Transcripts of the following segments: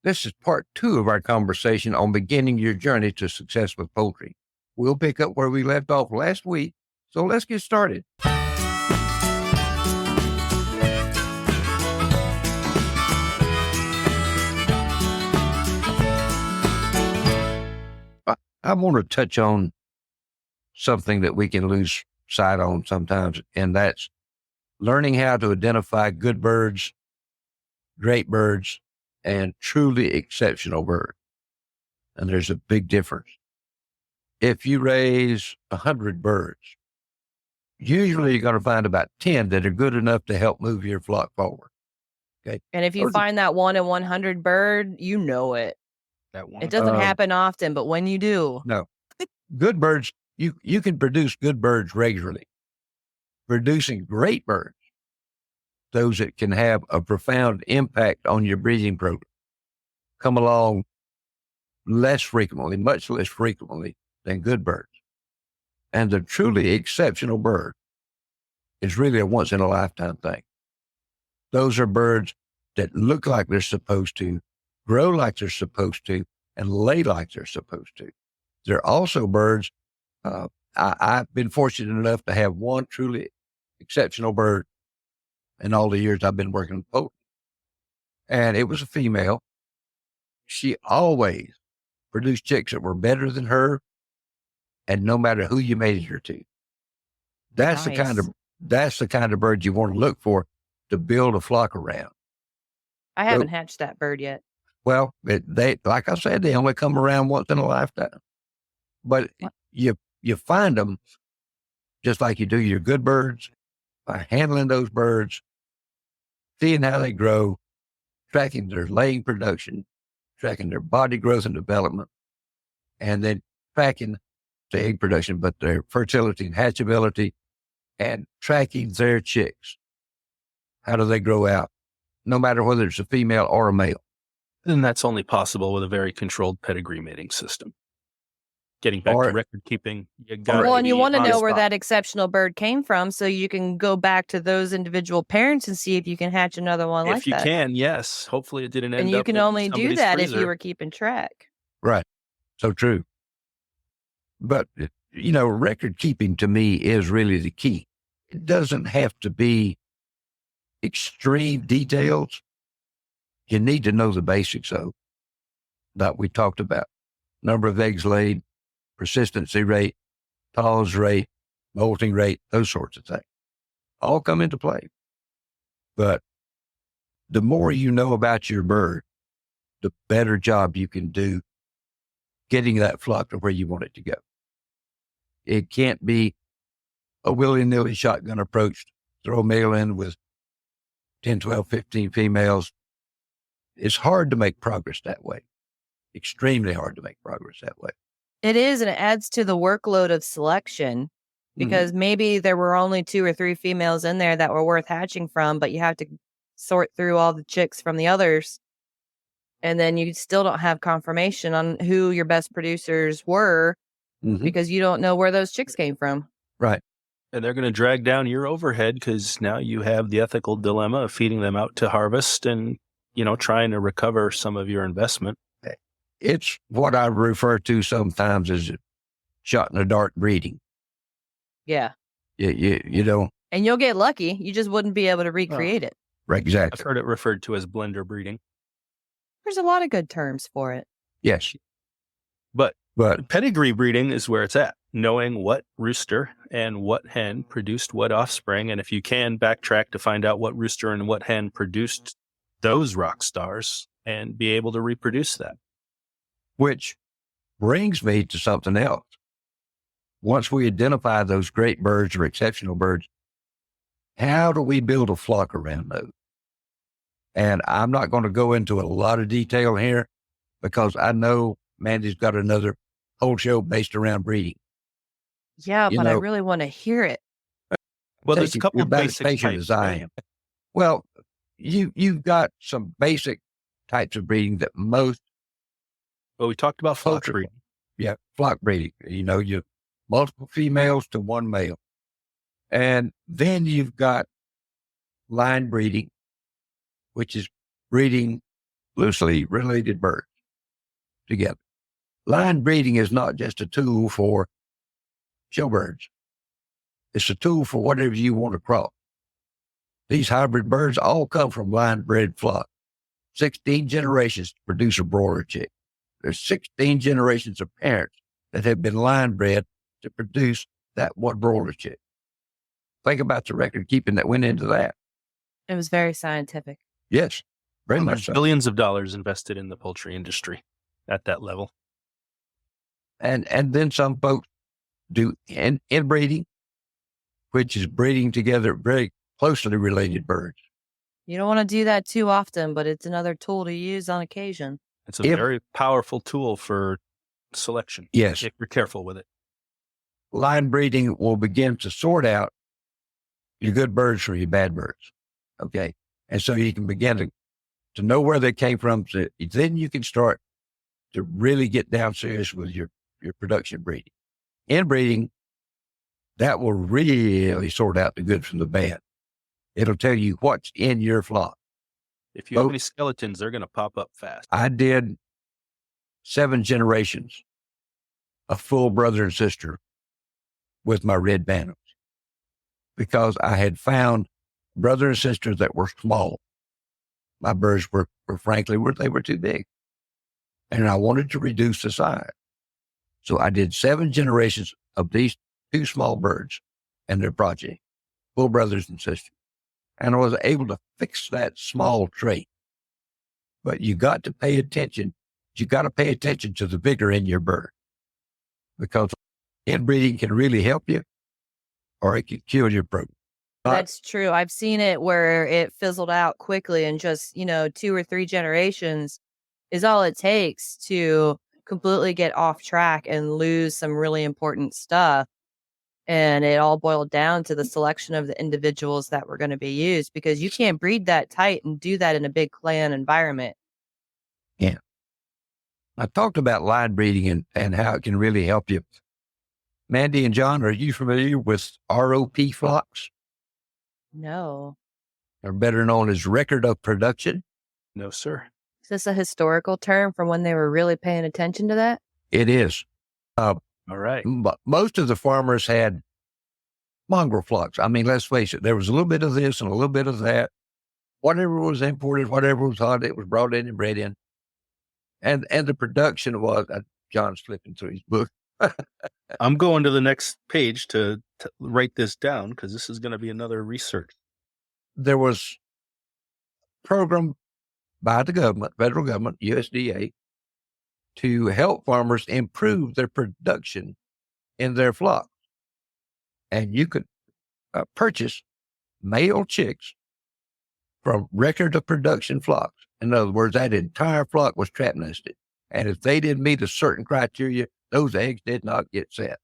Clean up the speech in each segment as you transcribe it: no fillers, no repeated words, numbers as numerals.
This is part 2 of our conversation on beginning your journey to success with poultry. We'll pick up where we left off last week, so let's get started. I want to touch on something that we can lose sight on sometimes, and that's learning how to identify good birds, great birds, and truly exceptional birds. And there's a big difference. If you raise 100 birds, usually you're going to find about 10 that are good enough to help move your flock forward. Okay. And if you find that 1 in 100 bird, you know it. It doesn't happen often, but when you do. No. Good birds, you can produce good birds regularly. Producing great birds, those that can have a profound impact on your breeding program, come along less frequently, much less frequently than good birds. And the truly exceptional bird is really a once in a lifetime thing. Those are birds that look like they're supposed to, grow like they're supposed to, and lay like they're supposed to. They're also birds. I've been fortunate enough to have one truly exceptional bird in all the years I've been working with poultry. And it was a female. She always produced chicks that were better than her, and no matter who you mated her to. That's Nice. the kind of bird you want to look for to build a flock around. I haven't hatched that bird yet. Well, they, like I said, they only come around once in a lifetime. But you find them just like you do your good birds, by handling those birds, seeing how they grow, tracking their laying production, tracking their body growth and development, and then tracking the egg production, but their fertility and hatchability, and tracking their chicks. How do they grow out? No matter whether it's a female or a male. And that's only possible with a very controlled pedigree mating system. Getting back to record keeping, and you want to know where that exceptional bird came from, so you can go back to those individual parents and see if you can hatch another one like that. If you can, yes. Hopefully it didn't end up. And you can only do that freezer. if you were keeping track. Right. So true. But, record keeping to me is really the key. It doesn't have to be extreme details. You need to know the basics of that we talked about. Number of eggs laid, persistency rate, pause rate, molting rate, those sorts of things. All come into play. But the more you know about your bird, the better job you can do getting that flock to where you want it to go. It can't be a willy-nilly shotgun approach, throw a male in with 10, 12, 15 females. It's hard to make progress that way. Extremely hard to make progress that way. It is, and it adds to the workload of selection because maybe there were only 2 or 3 females in there that were worth hatching from, but you have to sort through all the chicks from the others. And then you still don't have confirmation on who your best producers were because you don't know where those chicks came from. Right. And they're going to drag down your overhead because now you have the ethical dilemma of feeding them out to harvest and, trying to recover some of your investment. It's what I refer to sometimes as shot in the dark breeding. Yeah. You don't. And you'll get lucky. You just wouldn't be able to recreate it. Right, exactly. I've heard it referred to as blender breeding. There's a lot of good terms for it. Yes. But pedigree breeding is where it's at. Knowing what rooster and what hen produced what offspring. And if you can backtrack to find out what rooster and what hen produced those rock stars and be able to reproduce that. Which brings me to something else. Once we identify those great birds or exceptional birds, how do we build a flock around those? And I'm not going to go into a lot of detail here because I know Mandy's got another whole show based around breeding. Yeah, but I really want to hear it. Well, there's a couple of basic types. As I am. Well, you've got some basic types of breeding that most. Well, we talked about flock breeding. Yeah, flock breeding. You multiple females to one male. And then you've got line breeding, which is breeding loosely related birds together. Line breeding is not just a tool for showbirds. It's a tool for whatever you want to cross. These hybrid birds all come from line bred flock. 16 generations to produce a broiler chick. There's 16 generations of parents that have been line bred to produce that one broiler chick. Think about the record keeping that went into that. It was very scientific. Yes, very much There's so. billions of dollars invested in the poultry industry at that level. And then some folks do inbreeding, which is breeding together very closely related birds. You don't want to do that too often, but it's another tool to use on occasion. It's a very powerful tool for selection. Yes. If you're careful with it. Line breeding will begin to sort out your good birds from your bad birds. Okay. And so you can begin to know where they came from. So then you can start to really get down serious with your production breeding. Inbreeding, that will really sort out the good from the bad. It'll tell you what's in your flock. If you have any skeletons, they're going to pop up fast. I did 7 generations of full brother and sister with my red bantams because I had found brother and sister that were small. My birds were frankly, they were too big. And I wanted to reduce the size. So I did 7 generations of these 2 small birds and their progeny, full brothers and sisters. And I was able to fix that small trait. But you got to pay attention. You got to pay attention to the vigor in your bird because inbreeding can really help you or it can kill your protein. That's true. I've seen it where it fizzled out quickly and just, 2 or 3 generations is all it takes to completely get off track and lose some really important stuff. And it all boiled down to the selection of the individuals that were going to be used because you can't breed that tight and do that in a big clan environment. Yeah. I talked about line breeding and how it can really help you. Mandy and John, are you familiar with ROP flocks? No. They're better known as record of production. No, sir. Is this a historical term from when they were really paying attention to that? It is. All right. Most of the farmers had mongrel flocks. I mean, let's face it, there was a little bit of this and a little bit of that. Whatever was imported, whatever was hot, it was brought in and bred in. And the production was, John's flipping through his book. I'm going to the next page to write this down because this is going to be another research. There was a program by the government, federal government, USDA, to help farmers improve their production in their flocks. And you could purchase male chicks from record of production flocks. In other words, that entire flock was trap nested. And if they didn't meet a certain criteria, those eggs did not get set.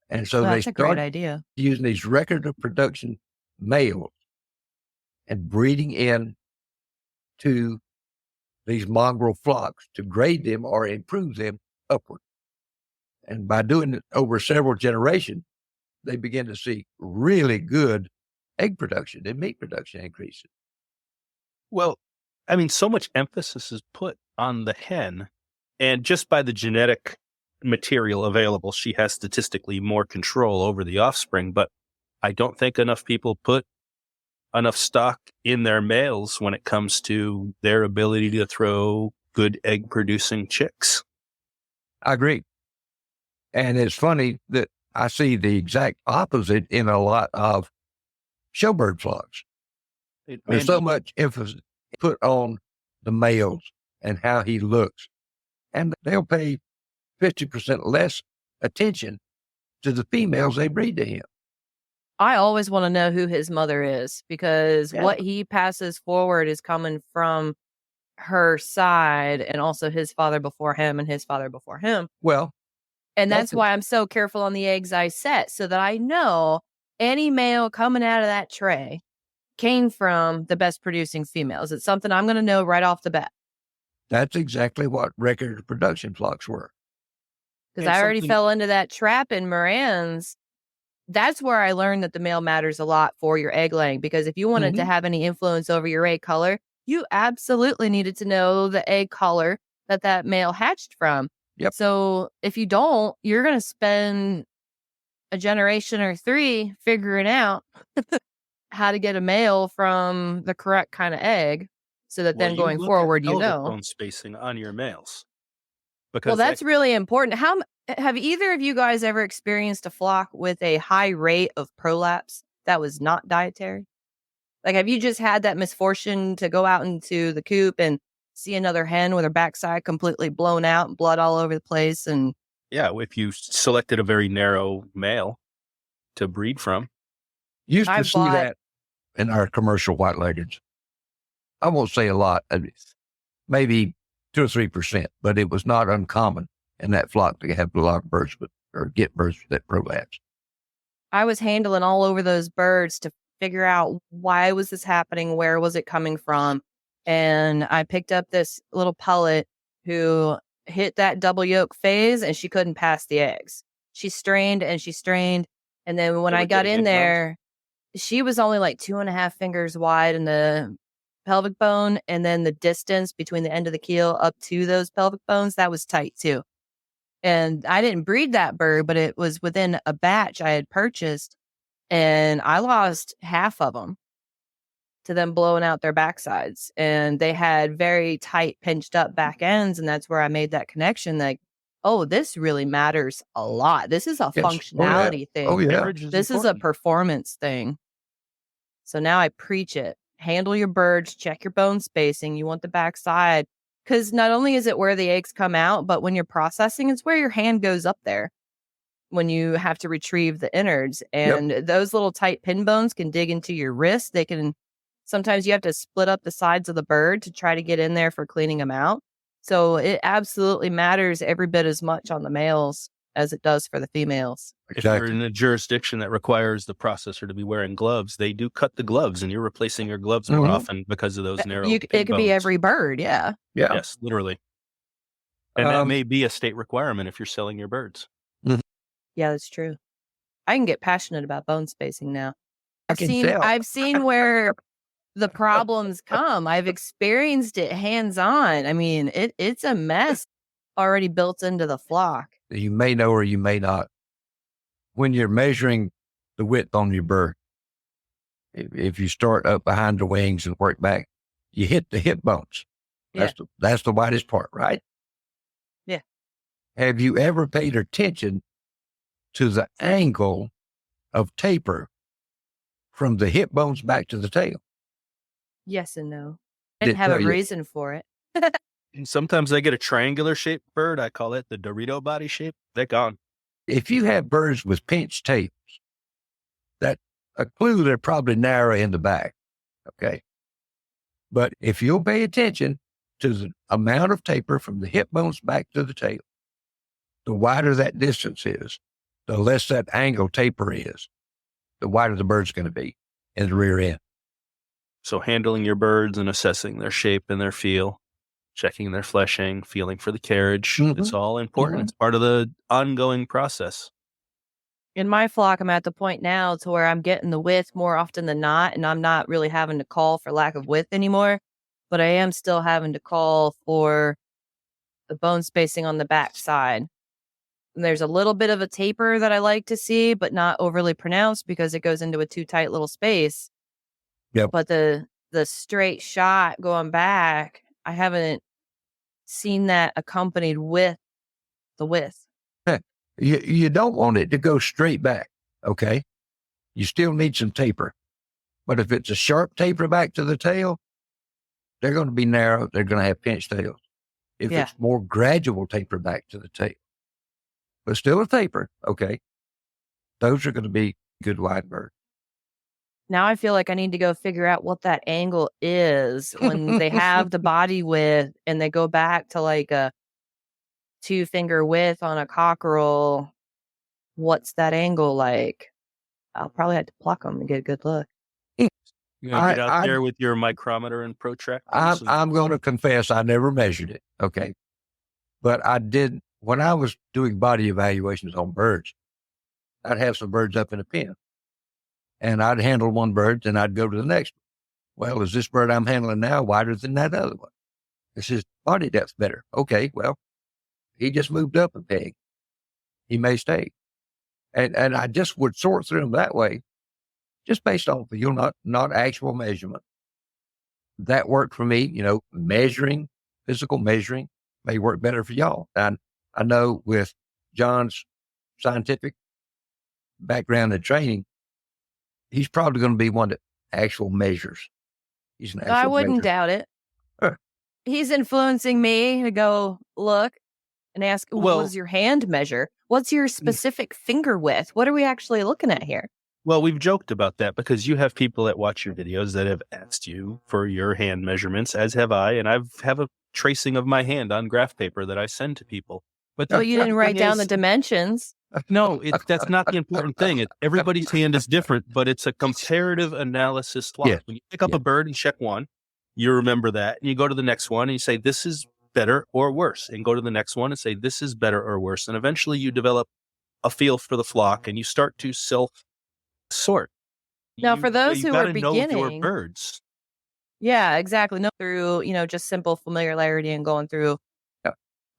And so they started using these record of production males and breeding in to these mongrel flocks to grade them or improve them upward. And by doing it over several generations, they begin to see really good egg production and meat production increases. Well, I mean, so much emphasis is put on the hen, and just by the genetic material available, she has statistically more control over the offspring. But I don't think enough people put enough stock in their males when it comes to their ability to throw good egg producing chicks. I agree. And it's funny that I see the exact opposite in a lot of showbird flocks. There's so much emphasis put on the males and how he looks. And they'll pay 50% less attention to the females they breed to him. I always want to know who his mother is because what he passes forward is coming from her side and also his father before him and his father before him. Well, and that's why I'm so careful on the eggs I set so that I know any male coming out of that tray came from the best producing females. It's something I'm going to know right off the bat. That's exactly what record production flocks were. Because I already fell into that trap in Moran's. That's where I learned that the male matters a lot for your egg laying. Because if you wanted to have any influence over your egg color, you absolutely needed to know the egg collar that male hatched from. Yep. So if you don't, you're going to spend a generation or 3 figuring out how to get a male from the correct kind of egg, so that Well, then you going look at forward, pelvic bone spacing on your males Well, because that's really important. Have either of you guys ever experienced a flock with a high rate of prolapse that was not dietary? Like, have you just had that misfortune to go out into the coop and see another hen with her backside completely blown out and blood all over the place? And yeah, if you selected a very narrow male to breed from. Used I to see bought that in our commercial white-leggeds. I won't say a lot, maybe 2 or 3%, but it was not uncommon in that flock to have a lot of birds or get birds with that prolapse. I was handling all over those birds to figure out why was this happening, where was it coming from, and I picked up this little pullet who hit that double yolk phase, and she couldn't pass the eggs. She strained and she strained, and then when They I were got getting in inbound. there, she was only like 2.5 fingers wide in the pelvic bone, and then the distance between the end of the keel up to those pelvic bones, that was tight too. And I didn't breed that bird, but it was within a batch I had purchased, and I lost half of them to them blowing out their backsides. And they had very tight, pinched up back ends, and that's where I made that connection. Like, oh, this really matters a lot. This is a Yes. functionality thing. Oh, yeah. Marriage is This is a important. performance thing. So now I preach it. Handle your birds, check your bone spacing. You want the backside. Because not only is it where the eggs come out, but when you're processing, it's where your hand goes up there when you have to retrieve the innards. And those little tight pin bones can dig into your wrist. They can, sometimes you have to split up the sides of the bird to try to get in there for cleaning them out. So it absolutely matters every bit as much on the males as it does for the females. If you're in Exactly. a jurisdiction that requires the processor to be wearing gloves, they do cut the gloves, and you're replacing your gloves more Mhm. often because of those narrow It pin could be bones. every bird. Yeah. Yeah. Yes, literally. And that Um, may be a state requirement if you're selling your birds. Yeah, that's true. I can get passionate about bone spacing now. I can tell. I've seen where the problems come. I've experienced it hands on. I mean, it's a mess already built into the flock. You may know or you may not. When you're measuring the width on your bird, if you start up behind the wings and work back, you hit the hip bones. That's the widest part, right? Yeah. Have you ever paid attention to the angle of taper from the hip bones back to the tail? Yes and no. I didn't Didn't have a tell you. reason for it. And sometimes I get a triangular shaped bird. I call it the Dorito body shape. They're gone. If you have birds with pinched tails, that's a clue they're probably narrow in the back. Okay. But if you'll pay attention to the amount of taper from the hip bones back to the tail, the wider that distance is, the less that angle taper is, the wider the bird's going to be in the rear end. So handling your birds and assessing their shape and their feel, checking their fleshing, feeling for the carriage. It's all important. It's part of the ongoing process. In my flock, I'm at the point now to where I'm getting the width more often than not, and I'm not really having to call for lack of width anymore, but I am still having to call for the bone spacing on the back side. And there's a little bit of a taper that I like to see, but not overly pronounced because it goes into a too tight little space. Yep. But the straight shot going back, I haven't seen that accompanied with the width. You don't want it to go straight back. Okay. You still need some taper. But if it's a sharp taper back to the tail, they're going to be narrow. They're going to have pinched tails. If Yeah. it's more gradual taper back to the tail, but still a taper, okay, those are going to be good wide birds. Now I feel like I need to go figure out what that angle is when they have the body width and they go back to like a 2-finger width on a cockerel. What's that angle like? I'll probably have to pluck them to get a good look. You gonna get out I- there with your micrometer and protractor? I'm going to confess I never measured it, okay, but I did when I was doing body evaluations on birds. I'd have some birds up in a pen, and I'd handle one bird, then I'd go to the next one. Well, is this bird I'm handling now wider than that other one? Is his body depth better? Okay, well, he just moved up a peg. He may stay. And I just would sort through them that way, just based on feel, not actual measurement. That worked for me. Measuring, physical measuring may work better for y'all. And I know with John's scientific background and training, he's probably going to be one that actual measures. He's an actual I wouldn't measure. doubt it. Huh. He's influencing me to go look and ask, what does your hand measure? What's your specific finger width? What are we actually looking at here? Well, we've joked about that because you have people that watch your videos that have asked you for your hand measurements, as have I, and I have a tracing of my hand on graph paper that I send to people. But you didn't write down the dimensions. No, that's not the important thing. Everybody's hand is different, but it's a comparative analysis flock. Yeah. When you pick up a bird and check one, you remember that, and you go to the next one and you say, this is better or worse, and go to the next one and say, this is better or worse. And eventually you develop a feel for the flock and you start to self-sort. Now, for those who are beginning, know your birds. Yeah, exactly. No, through, just simple familiarity and going through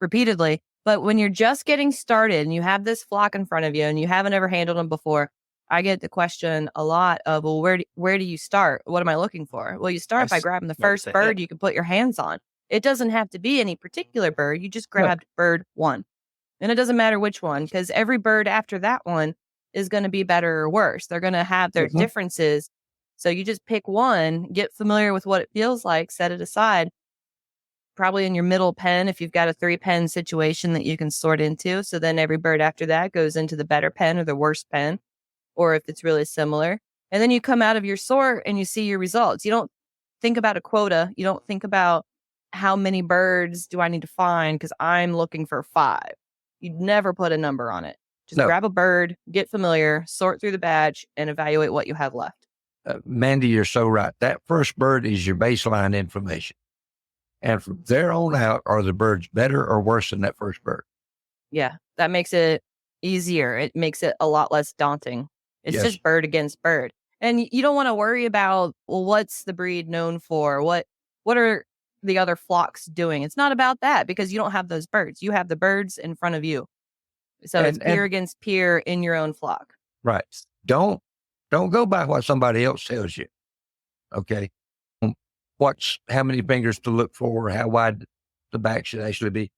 repeatedly. But when you're just getting started and you have this flock in front of you and you haven't ever handled them before, I get the question a lot of, well, where do you start? What am I looking for? Well, you start by grabbing the first bird you can put your hands on. It doesn't have to be any particular bird. You just grabbed bird one. And it doesn't matter which one, because every bird after that one is going to be better or worse. They're going to have their differences. So you just pick one, get familiar with what it feels like, set it aside, probably in your middle pen if you've got a 3-pen situation that you can sort into. So then every bird after that goes into the better pen or the worst pen, or if it's really similar. And then you come out of your sort and you see your results. You don't think about a quota. You don't think about how many birds do I need to find because I'm looking for 5. You'd never put a number on it. Just grab a bird, get familiar, sort through the batch, and evaluate what you have left. Mandy, you're so right. That first bird is your baseline information. And from there on out, are the birds better or worse than that first bird? Yeah, that makes it easier. It makes it a lot less daunting. It's just bird against bird. And you don't want to worry about, well, what's the breed known for? What are the other flocks doing? It's not about that because you don't have those birds. You have the birds in front of you. So it's peer against peer in your own flock. Right. Don't go by what somebody else tells you. Okay. How many fingers to look for, how wide the back should actually be.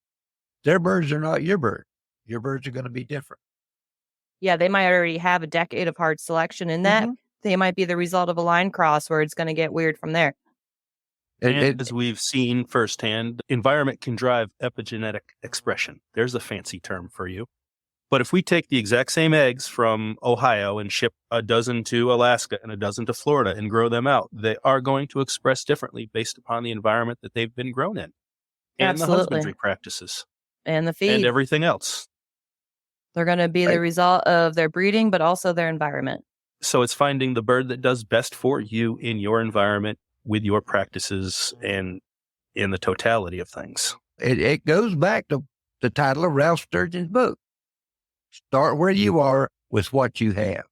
Their birds are not your bird. Your birds are going to be different. Yeah, they might already have a decade of hard selection in that. They might be the result of a line cross where it's going to get weird from there. And as we've seen firsthand, environment can drive epigenetic expression. There's a fancy term for you. But if we take the exact same eggs from Ohio and ship a dozen to Alaska and a dozen to Florida and grow them out, they are going to express differently based upon the environment that they've been grown in. And the husbandry practices. And the feed. And everything else. They're going to be the result of their breeding, but also their environment. So it's finding the bird that does best for you in your environment with your practices and in the totality of things. It goes back to the title of Ralph Sturgeon's book. Start where you are with what you have.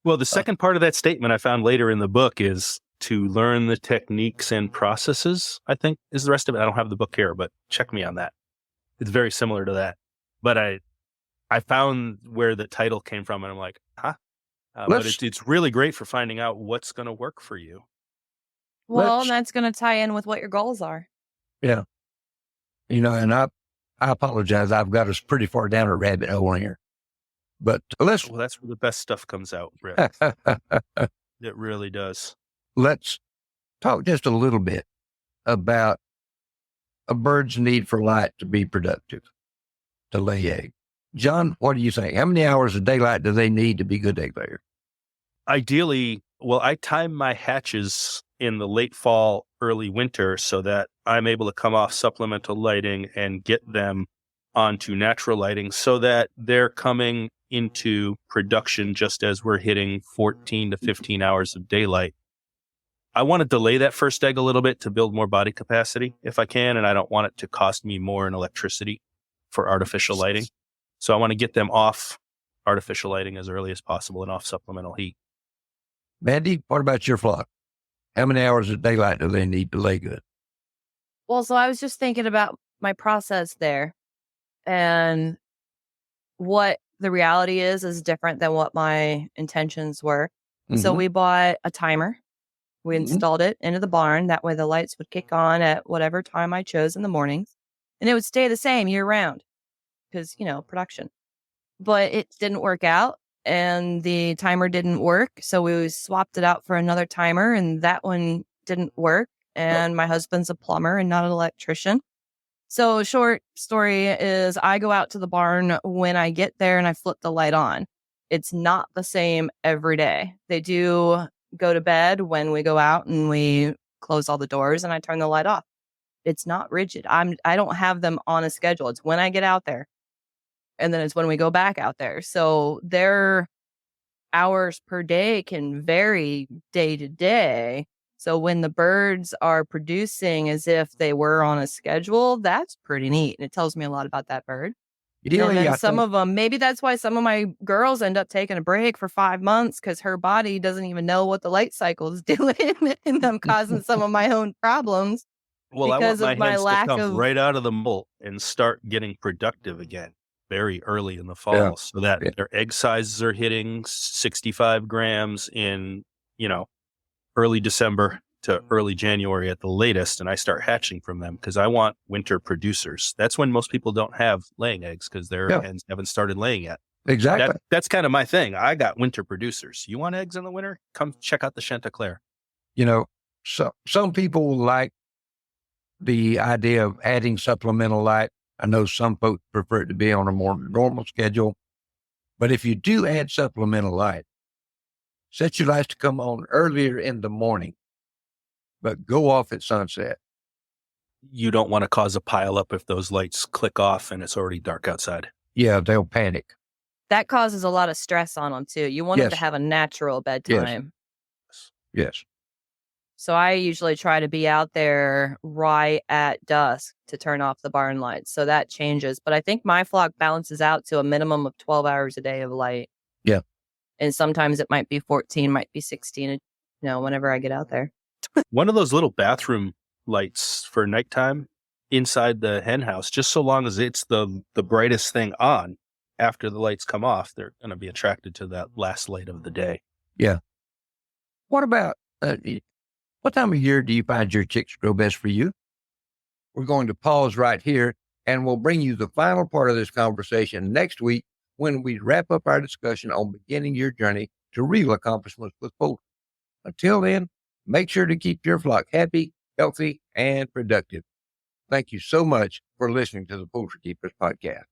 Well, the second part of that statement I found later in the book is to learn the techniques and processes, I think is the rest of it. I don't have the book here, but check me on that. It's very similar to that. But I found where the title came from and I'm like, but it's really great for finding out what's going to work for you. Well, and that's going to tie in with what your goals are. Yeah. And I apologize. I've got us pretty far down a rabbit hole here. But well, that's where the best stuff comes out, Rick. It really does. Let's talk just a little bit about a bird's need for light to be productive, to lay egg. John, what do you think? How many hours of daylight do they need to be good egg layers? Ideally, I time my hatches in the late fall, early winter so that I'm able to come off supplemental lighting and get them onto natural lighting so that they're coming into production just as we're hitting 14 to 15 hours of daylight. I want to delay that first egg a little bit to build more body capacity if I can, and I don't want it to cost me more in electricity for artificial lighting. So I want to get them off artificial lighting as early as possible and off supplemental heat. Mandy, what about your flock? How many hours of daylight do they need to lay good? Well, so I was just thinking about my process there, and what the reality is different than what my intentions were. So we bought a timer. We installed it into the barn. That way the lights would kick on at whatever time I chose in the mornings. And it would stay the same year round because, production. But it didn't work out and the timer didn't work. So we swapped it out for another timer and that one didn't work. And my husband's a plumber and not an electrician. So short story is I go out to the barn when I get there and I flip the light on. It's not the same every day. They do go to bed when we go out and we close all the doors and I turn the light off. It's not rigid. I don't have them on a schedule. It's when I get out there and then it's when we go back out there. So their hours per day can vary day to day. So when the birds are producing as if they were on a schedule, that's pretty neat. And it tells me a lot about that bird. And then some of them, maybe that's why some of my girls end up taking a break for 5 months because her body doesn't even know what the light cycle is doing. And I'm causing some of my own problems. Well, because I of want my my hens lack to come of- right out of the molt and start getting productive again very early in the fall so that their egg sizes are hitting 65 grams in, early December to early January at the latest, and I start hatching from them because I want winter producers. That's when most people don't have laying eggs because their hens haven't started laying yet. Exactly. That's kind of my thing. I got winter producers. You want eggs in the winter? Come check out the Chanticleer. So some people like the idea of adding supplemental light. I know some folks prefer it to be on a more normal schedule, but if you do add supplemental light, set your lights to come on earlier in the morning, but go off at sunset. You don't want to cause a pileup if those lights click off and it's already dark outside. Yeah, they'll panic. That causes a lot of stress on them too. You want them to have a natural bedtime. Yes. So I usually try to be out there right at dusk to turn off the barn lights. So that changes. But I think my flock balances out to a minimum of 12 hours a day of light. Yeah. And sometimes it might be 14, might be 16, whenever I get out there. One of those little bathroom lights for nighttime inside the hen house, just so long as it's the brightest thing on after the lights come off, they're going to be attracted to that last light of the day. Yeah. What about, what time of year do you find your chicks grow best for you? We're going to pause right here and we'll bring you the final part of this conversation next week when we wrap up our discussion on beginning your journey to real accomplishments with poultry. Until then, make sure to keep your flock happy, healthy, and productive. Thank you so much for listening to the Poultry Keepers podcast.